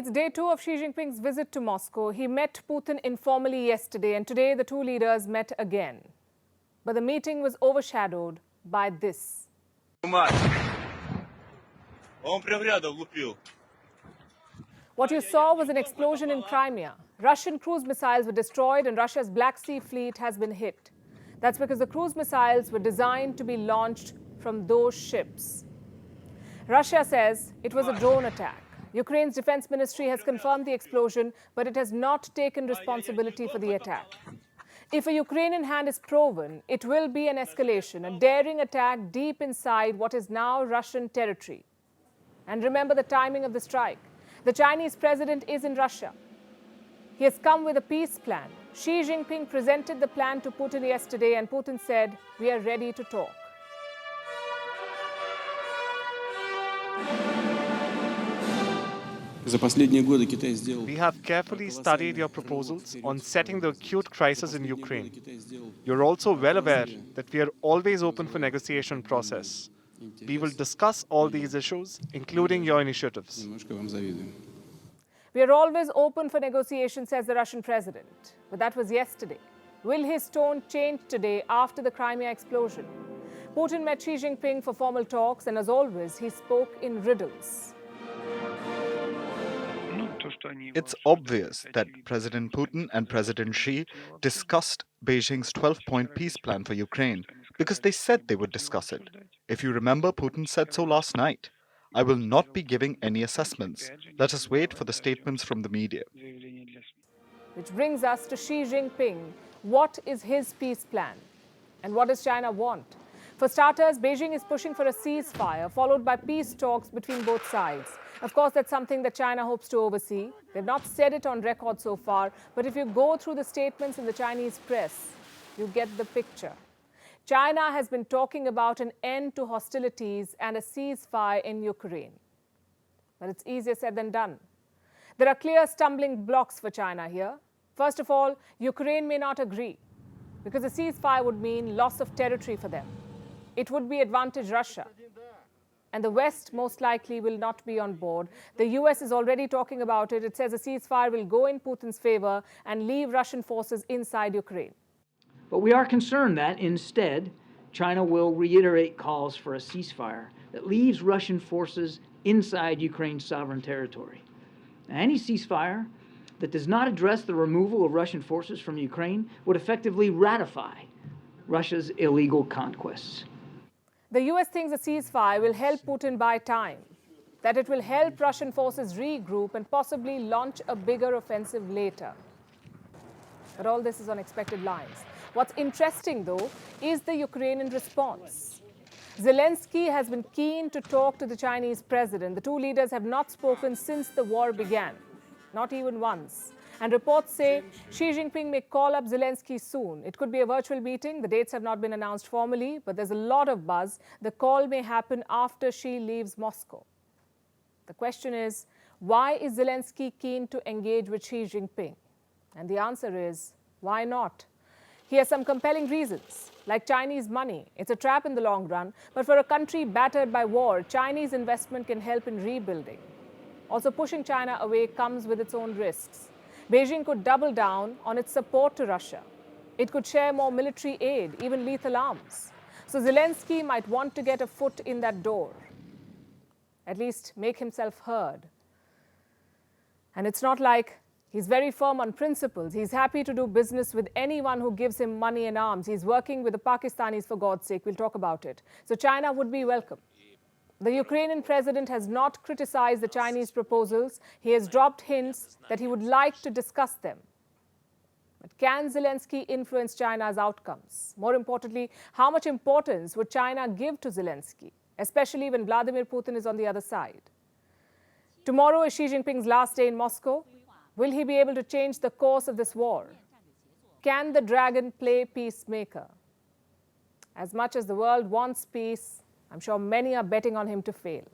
It's day 2 of Xi Jinping's visit to Moscow. He met Putin informally yesterday, and today the two leaders met again. But the meeting was overshadowed by this. What you saw was an explosion in Crimea. Russian cruise missiles were destroyed and Russia's Black Sea fleet has been hit. That's because the cruise missiles were designed to be launched from those ships. Russia says it was a drone attack. Ukraine's defense ministry has confirmed the explosion, but it has not taken responsibility for the attack. If a Ukrainian hand is proven, it will be an escalation, a daring attack deep inside what is now Russian territory. And remember the timing of the strike. The Chinese president is in Russia. He has come with a peace plan. Xi Jinping presented the plan to Putin yesterday, and Putin said, "We are ready to talk." We have carefully studied your proposals on setting the acute crisis in Ukraine. You're also well aware that we are always open for negotiation process. We will discuss all these issues, including your initiatives. We are always open for negotiation, says the Russian president. But that was yesterday. Will his tone change today after the Crimea explosion? Putin met Xi Jinping for formal talks, and as always, he spoke in riddles. It's obvious that President Putin and President Xi discussed Beijing's 12-point peace plan for Ukraine because they said they would discuss it. If you remember, Putin said so last night. I will not be giving any assessments. Let us wait for the statements from the media. Which brings us to Xi Jinping. What is his peace plan? And what does China want? For starters, Beijing is pushing for a ceasefire, followed by peace talks between both sides. Of course, that's something that China hopes to oversee. They've not said it on record so far, but if you go through the statements in the Chinese press, you get the picture. China has been talking about an end to hostilities and a ceasefire in Ukraine. But it's easier said than done. There are clear stumbling blocks for China here. First of all, Ukraine may not agree, because a ceasefire would mean loss of territory for them. It would be advantage Russia. And the West most likely will not be on board. The US is already talking about it. It says a ceasefire will go in Putin's favor and leave Russian forces inside Ukraine. But we are concerned that instead, China will reiterate calls for a ceasefire that leaves Russian forces inside Ukraine's sovereign territory. Now, any ceasefire that does not address the removal of Russian forces from Ukraine would effectively ratify Russia's illegal conquests. The US thinks a ceasefire will help Putin buy time, that it will help Russian forces regroup and possibly launch a bigger offensive later. But all this is on expected lines. What's interesting, though, is the Ukrainian response. Zelensky has been keen to talk to the Chinese president. The two leaders have not spoken since the war began, not even once. And reports say Xi Jinping may call up Zelensky soon. It could be a virtual meeting. The dates have not been announced formally, but there's a lot of buzz. The call may happen after Xi leaves Moscow. The question is, why is Zelensky keen to engage with Xi Jinping? And the answer is, why not? He has some compelling reasons, like Chinese money. It's a trap in the long run, but for a country battered by war, Chinese investment can help in rebuilding. Also, pushing China away comes with its own risks. Beijing could double down on its support to Russia. It could share more military aid, even lethal arms. So Zelensky might want to get a foot in that door, at least make himself heard. And it's not like he's very firm on principles. He's happy to do business with anyone who gives him money and arms. He's working with the Pakistanis, for God's sake. We'll talk about it. So China would be welcome. The Ukrainian president has not criticized the Chinese proposals. He has dropped hints that he would like to discuss them. But can Zelensky influence China's outcomes? More importantly, how much importance would China give to Zelensky, especially when Vladimir Putin is on the other side? Tomorrow is Xi Jinping's last day in Moscow. Will he be able to change the course of this war? Can the dragon play peacemaker? As much as the world wants peace, I'm sure many are betting on him to fail.